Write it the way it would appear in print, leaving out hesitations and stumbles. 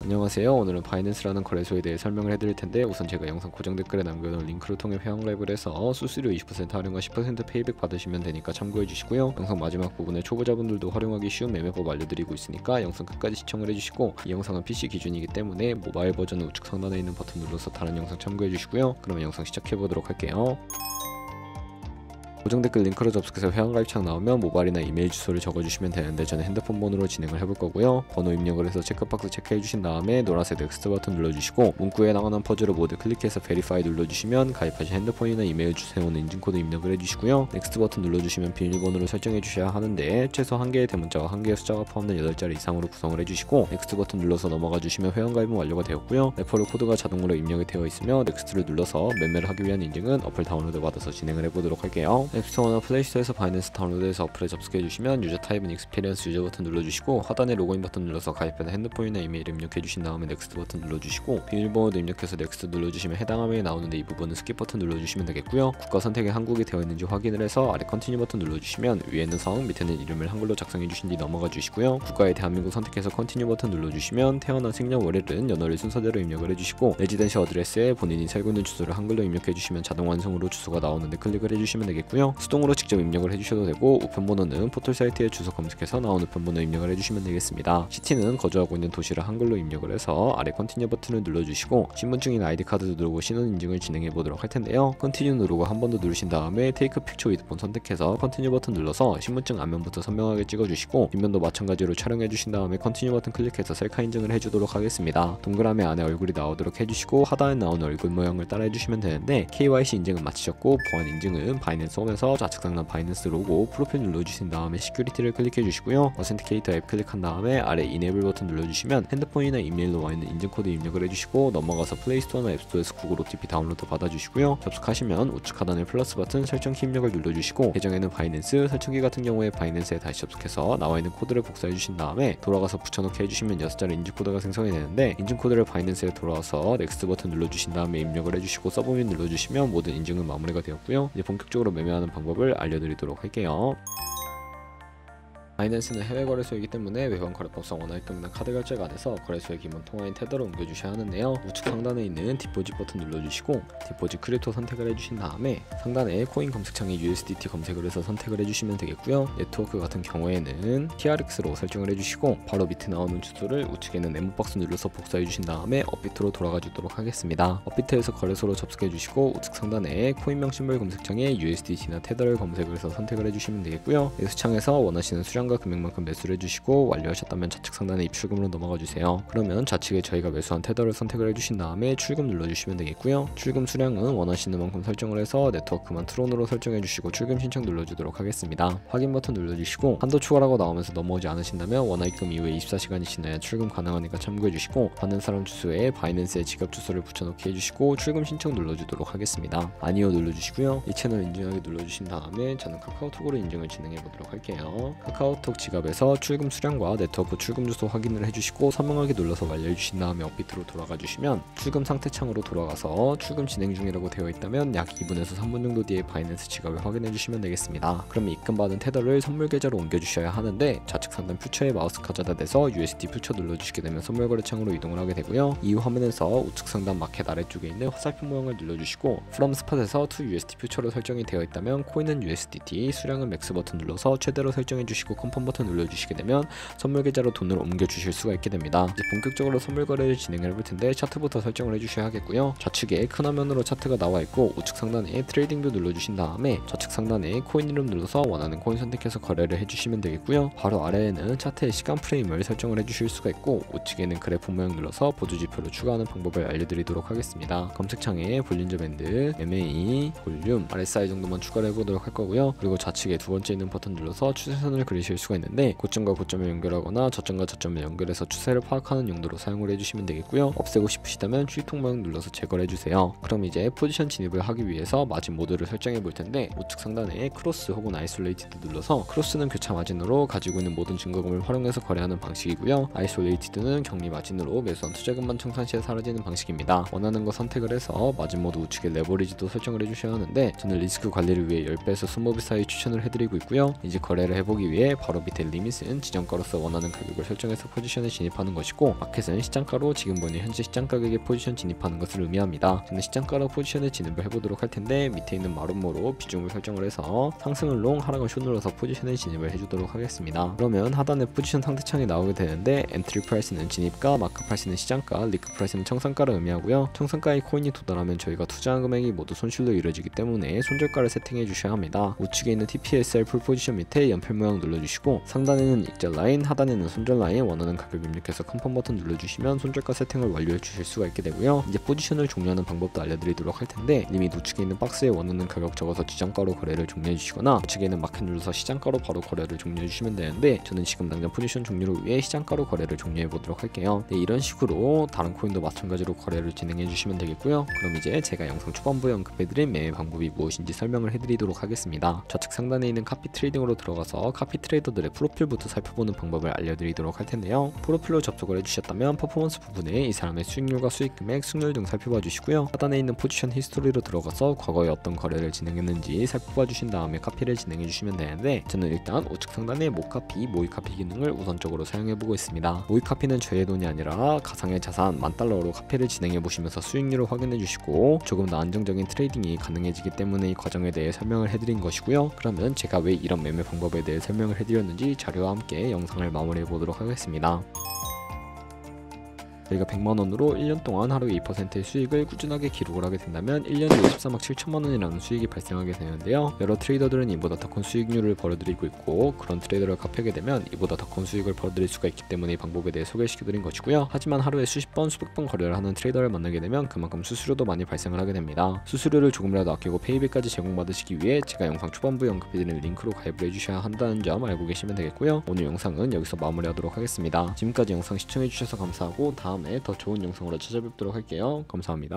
안녕하세요. 오늘은 바이낸스라는 거래소에 대해 설명을 해드릴 텐데, 우선 제가 영상 고정 댓글에 남겨놓은 링크를 통해 회원 가입을 해서 수수료 20% 할인과 10% 페이백 받으시면 되니까 참고해 주시고요. 영상 마지막 부분에 초보자분들도 활용하기 쉬운 매매법 알려드리고 있으니까 영상 끝까지 시청을 해주시고, 이 영상은 PC 기준이기 때문에 모바일 버전은 우측 상단에 있는 버튼 눌러서 다른 영상 참고해 주시고요. 그러면 영상 시작해 보도록 할게요. 고정 댓글 링크로 접속해서 회원가입창 나오면 모바일이나 이메일 주소를 적어주시면 되는데, 저는 핸드폰 번호로 진행을 해볼 거고요. 번호 입력을 해서 체크박스 체크해주신 다음에 노란색 넥스트 버튼 눌러주시고, 문구에 나오는 퍼즐을 모두 클릭해서 베리파이 눌러주시면 가입하신 핸드폰이나 이메일 주소에 오는 인증코드 입력을 해주시고요. 넥스트 버튼 눌러주시면 비밀번호를 설정해 주셔야 하는데, 최소 1개의 대문자와 1개의 숫자가 포함된 8자리 이상으로 구성을 해주시고, 넥스트 버튼 눌러서 넘어가 주시면 회원가입은 완료가 되었고요. 레퍼럴 코드가 자동으로 입력이 되어 있으며 넥스트를 눌러서 매매를 하기 위한 인증은 어플 다운로드 받아서 진행을 해보도록 할게요. 앱스토어나 플레이스토어에서 바이낸스 다운로드해서 어플에 접속해 주시면 유저 타입은 익스피리언스 유저 버튼 눌러주시고, 하단에 로그인 버튼 눌러서 가입해서 핸드폰이나 이메일 입력해 주신 다음에 넥스트 버튼 눌러주시고, 비밀번호도 입력해서 넥스트 눌러주시면 해당 화면이 나오는데, 이 부분은 스킵 버튼 눌러주시면 되겠고요. 국가 선택에 한국이 되어 있는지 확인을 해서 아래 컨티뉴 버튼 눌러주시면 위에는 성, 밑에는 이름을 한글로 작성해 주신 뒤 넘어가 주시고요. 국가에 대한민국 선택해서 컨티뉴 버튼 눌러주시면 태어난 생년월일은 연월일 순서대로 입력을 해주시고, 레지던시 어드레스에 본인이 살고 있는 주소를 한글로 입력해 주시면 자동 완성으로 주소가 나오는데 클릭을 해주시면 되겠고요. 수동으로 직접 입력을 해주셔도 되고, 우편번호는 포털 사이트에 주소 검색해서 나온 우편번호 입력을 해주시면 되겠습니다. 시티는 거주하고 있는 도시를 한글로 입력을 해서 아래 컨티뉴 버튼을 눌러주시고, 신분증이나 아이디 카드도 누르고 신원 인증을 진행해 보도록 할 텐데요. 컨티뉴 누르고 한 번 더 누르신 다음에 테이크 픽처 위드 폰 선택해서 컨티뉴 버튼 눌러서 신분증 앞면부터 선명하게 찍어주시고, 뒷면도 마찬가지로 촬영해 주신 다음에 컨티뉴 버튼 클릭해서 셀카 인증을 해주도록 하겠습니다. 동그라미 안에 얼굴이 나오도록 해주시고, 하단에 나오는 얼굴 모양을 따라 해주시면 되는데, KYC 인증은 마치셨고 보안 인증은 바이낸스 홈에서 좌측 상단 바이낸스 로고 프로필 눌러주신 다음에 시큐리티를 클릭해 주시고요. 어센티케이터 앱 클릭한 다음에 아래 이네이블 버튼 눌러주시면 핸드폰이나 이메일로 와있는 인증코드 입력을 해주시고, 넘어가서 플레이스토어나 앱스토어에서 구글 OTP 다운로드 받아주시고요. 접속하시면 우측 하단에 플러스 버튼 설정키 입력을 눌러주시고, 계정에는 바이낸스, 설정키 같은 경우에 바이낸스에 다시 접속해서 나와있는 코드를 복사해 주신 다음에 돌아가서 붙여넣기 해주시면 6자리 인증코드가 생성이 되는데, 인증코드를 바이낸스에 돌아와서 넥스트 버튼 눌러주신 다음에 입력을 해주시고 서브밋 눌러주시면 모든 인증은 마무리가 되었고요. 이제 본격적으로 매매하는 방법을 알려드리도록 할게요. 바이낸스는 해외 거래소이기 때문에 외환 거래법상 원화입금이나 카드 결제가 안 돼서 거래소의 기본 통화인 테더를 옮겨주셔야 하는데요. 우측 상단에 있는 디포짓 버튼 눌러주시고, 디포짓 크립토 선택을 해주신 다음에 상단에 코인 검색창에 USDT 검색을 해서 선택을 해주시면 되겠고요. 네트워크 같은 경우에는 TRX로 설정을 해주시고, 바로 밑에 나오는 주소를 우측에 있는 네모박스 눌러서 복사해 주신 다음에 업비트로 돌아가 주도록 하겠습니다. 업비트에서 거래소로 접속해 주시고, 우측 상단에 코인명 심볼 검색창에 USDT나 테더를 검색을 해서 선택을 해주시면 되겠고요. 매수창에서 원하시는 수량과 금액만큼 매수를 해주시고, 완료하셨다면 좌측 상단에 입출금으로 넘어가 주세요. 그러면 좌측에 저희가 매수한 테더를 선택을 해주신 다음에 출금 눌러주시면 되겠고요. 출금 수량은 원하시는 만큼 설정을 해서 네트워크만 트론으로 설정해 주시고 출금 신청 눌러주도록 하겠습니다. 확인 버튼 눌러주시고, 한도 추가라고 나오면서 넘어오지 않으신다면 원화입금 이후에 24시간이 지나야 출금 가능하니까 참고해 주시고, 받는 사람 주소에 바이낸스의 지갑 주소를 붙여넣기 해주시고 출금 신청 눌러주도록 하겠습니다. 아니요 눌러주시고요. 이 채널 인증하기 눌러주신 다음에 저는 카카오톡으로 인증을 진행해 보도록 할게요. 카카오톡 지갑에서 출금 수량과 네트워크 출금 주소 확인을 해주시고 선명하게 눌러서 완료해 주신 다음에 업비트로 돌아가 주시면 출금 상태 창으로 돌아가서 출금 진행 중이라고 되어 있다면 약 2분에서 3분 정도 뒤에 바이낸스 지갑을 확인해 주시면 되겠습니다. 그럼 입금받은 테더를 선물 계좌로 옮겨 주셔야 하는데, 좌측 상단 퓨처에 마우스 가져다 대서 USD 퓨처 눌러주시게 되면 선물 거래 창으로 이동을 하게 되고요. 이후 화면에서 우측 상단 마켓 아래쪽에 있는 화살표 모양을 눌러주시고, From Spot에서 to USD 퓨처로 설정이 되어 있다면 코인은 USDT, 수량은 맥스 버튼 눌러서 최대로 설정해 주시고 컨펌 버튼 눌러주시게 되면 선물 계좌로 돈을 옮겨 주실 수가 있게 됩니다. 이제 본격적으로 선물 거래를 진행해 볼 텐데, 차트부터 설정을 해주셔야 하겠고요. 좌측에 큰 화면으로 차트가 나와 있고, 우측 상단에 트레이딩 뷰 눌러주신 다음에 좌측 상단에 코인 이름 눌러서 원하는 코인 선택해서 거래를 해주시면 되겠고요. 바로 아래에는 차트의 시간 프레임을 설정을 해주실 수가 있고, 우측에는 그래프 모양 눌러서 보조 지표를 추가하는 방법을 알려드리도록 하겠습니다. 검색창에 볼린저 밴드, MA, 볼륨, RSI 정도만 추가를 해보도록 할 거고요. 그리고 좌측에 두 번째 있는 버튼 눌러서 추세선을 그리실 수가 있는데, 고점과 고점을 연결하거나 저점과 저점을 연결해서 추세를 파악하는 용도로 사용을 해주시면 되겠고요. 없애고 싶으시다면 출입통 모양 눌러서 제거를 해주세요. 그럼 이제 포지션 진입을 하기 위해서 마진 모드를 설정해 볼 텐데, 우측 상단에 크로스 혹은 아이솔레이티드 눌러서, 크로스는 교차 마진으로 가지고 있는 모든 증거금을 활용해서 거래하는 방식이고요. 아이솔레이티드는 격리 마진으로 매수한 투자금만 청산 시에 사라지는 방식입니다. 원하는 거 선택을 해서 마진 모드 우측에 레버리지도 설정을 해주셔야 하는데, 저는 리스크 관리를 위해 10배에서 20배 사이 추천을 해드리고 있고요. 이제 거래를 해보기 위해 바로 밑에 리밋은 지정가로서 원하는 가격을 설정해서 포지션에 진입하는 것이고, 마켓은 시장가로 지금 보는 현재 시장 가격에 포지션 진입하는 것을 의미합니다. 저는 시장가로 포지션에 진입을 해보도록 할 텐데, 밑에 있는 마름모로 비중을 설정을 해서 상승을 롱, 하락을 숏 눌러서 포지션에 진입을 해주도록 하겠습니다. 그러면 하단에 포지션 상대창이 나오게 되는데, 엔트리 프라이스는 진입가, 마크 프라이스는 시장가, 리크 프라이스는 청산가를 의미하고요. 청산가의 코인이 도달하면 저희가 투자한 금액이 모두 손실로 이루어지기 때문에 손절가를 세팅해 주셔야 합니다. 우측에 있는 TPSR 풀 포지션 밑에 연필 모양 눌러주시고, 상단에는 익절 라인, 하단에는 손절 라인 원하는 가격 입력해서 컨펌 버튼 눌러주시면 손절가 세팅을 완료해 주실 수가 있게 되고요. 이제 포지션을 종료하는 방법도 알려드리도록 할 텐데, 이미 우측에 있는 박스에 원하는 가격 적어서 지정가로 거래를 종료해 주시거나, 우측에 있는 마켓 눌러서 시장가로 바로 거래를 종료해 주시면 되는데, 저는 지금 당장 포지션 종료를 위해 시장가로 거래를 종료해 보도록 할게요. 네, 이런 식으로 다른 코인도 마찬가지로 거래를 진행해 주시면 되겠고요. 그럼 이제 제가 영상 초반부에 언급해드린 매매 방법이 무엇인지 설명을 해드리도록 하겠습니다. 좌측 상단에 있는 카피 트레이딩으로 들어가서 카피 트레이더들의 프로필부터 살펴보는 방법을 알려드리도록 할 텐데요. 프로필로 접속을 해주셨다면 퍼포먼스 부분에 이 사람의 수익률과 수익금액, 승률 등 살펴봐 주시고요. 하단에 있는 포지션 히스토리로 들어가서 과거에 어떤 거래를 진행했는지 살펴봐 주신 다음에 카피를 진행해 주시면 되는데, 저는 일단 우측 상단의 모카피, 모의카피 기능을 우선적으로 사용해 보고 있습니다. 모의카피는 저의 돈이 아니라 가상의 자산 $10,000로 카피를 진행해 보시면서 수익률을 확인해 주시고, 조금 더 안정적인 트레이딩이 가능해지기 때문에 이 과정에 대해 설명을 해드린 것이고요. 그러면 제가 왜 이런 매매 방법에 대해 설명을 해드렸는지 자료와 함께 영상을 마무리해 보도록 하겠습니다. 저희가 100만원으로 1년 동안 하루에 2%의 수익을 꾸준하게 기록을 하게 된다면 1년에 53억 7천만원이라는 수익이 발생하게 되는데요. 여러 트레이더들은 이보다 더 큰 수익률을 벌어들이고 있고, 그런 트레이더를 카피하게 되면 이보다 더 큰 수익을 벌어들일 수가 있기 때문에 이 방법에 대해 소개시켜드린 것이고요. 하지만 하루에 수십 번, 수백 번 거래를 하는 트레이더를 만나게 되면 그만큼 수수료도 많이 발생을 하게 됩니다. 수수료를 조금이라도 아끼고 페이백까지 제공받으시기 위해 제가 영상 초반부에 언급해드린 링크로 가입을 해주셔야 한다는 점 알고 계시면 되겠고요. 오늘 영상은 여기서 마무리하도록 하겠습니다. 지금까지 영상 시청해주셔서 감사하고, 다음에 더 좋은 영상으로 찾아뵙도록 할게요. 감사합니다.